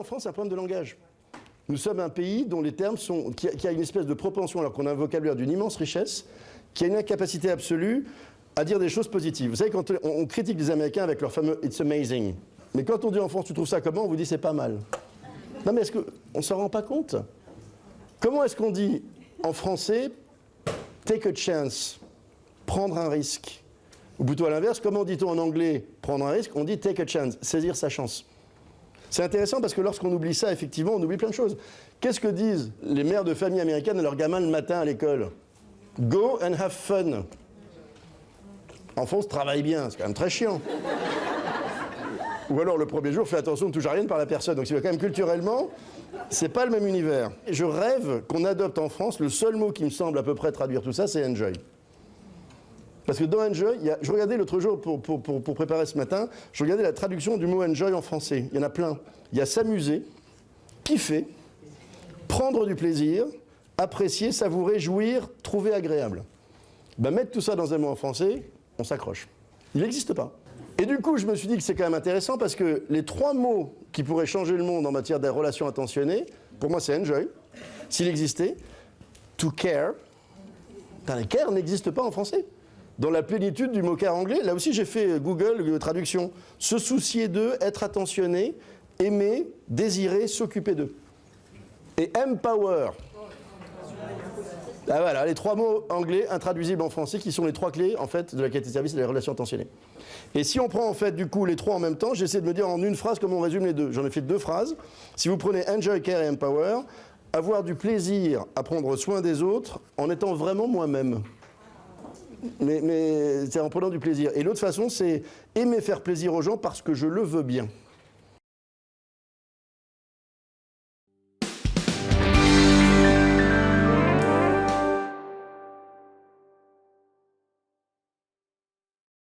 en France, c'est un problème de langage. Nous sommes un pays dont les termes sont... qui a une espèce de propension, alors qu'on a un vocabulaire d'une immense richesse, qui a une incapacité absolue à dire des choses positives. Vous savez, quand on critique les Américains avec leur fameux « it's amazing », mais quand on dit en France « tu trouves ça comment ?», on vous dit « c'est pas mal ». Non mais est-ce qu'on ne s'en rend pas compte? Comment est-ce qu'on dit en français « take a chance », prendre un risque? Ou plutôt à l'inverse, comment dit-on en anglais « prendre un risque », on dit « take a chance », saisir sa chance. C'est intéressant parce que lorsqu'on oublie ça, effectivement, on oublie plein de choses. Qu'est-ce que disent les mères de famille américaines à leurs gamins le matin à l'école? Go and have fun. En France, travaille bien, c'est quand même très chiant. Ou alors le premier jour, fais attention, ne touche à rien par la personne. Donc, quand même culturellement, c'est pas le même univers. Et je rêve qu'on adopte en France, le seul mot qui me semble à peu près traduire tout ça, c'est enjoy. Parce que dans enjoy, je regardais l'autre jour pour préparer ce matin, je regardais la traduction du mot enjoy en français. Il y en a plein. Il y a s'amuser, kiffer, prendre du plaisir, apprécier, savourer, jouir, trouver agréable. Ben, mettre tout ça dans un mot en français, on s'accroche. Il n'existe pas. Et du coup, je me suis dit que c'est quand même intéressant parce que les 3 mots qui pourraient changer le monde en matière de relations attentionnées, pour moi c'est enjoy, s'il existait, to care. Putain, les care n'existe pas en français. Dans la plénitude du mot care anglais, là aussi j'ai fait Google traduction. Se soucier d'eux, être attentionné, aimer, désirer, s'occuper d'eux. Et empower. Ah voilà, les 3 mots anglais intraduisibles en français qui sont les 3 clés en fait de la qualité de service et des relations attentionnées. Et si on prend en fait du coup les 3 en même temps, j'essaie de me dire en une phrase comment on résume les deux. J'en ai fait 2 phrases. Si vous prenez enjoy, care et empower, avoir du plaisir à prendre soin des autres en étant vraiment moi-même. Mais c'est en prenant du plaisir. Et l'autre façon, c'est aimer faire plaisir aux gens parce que je le veux bien.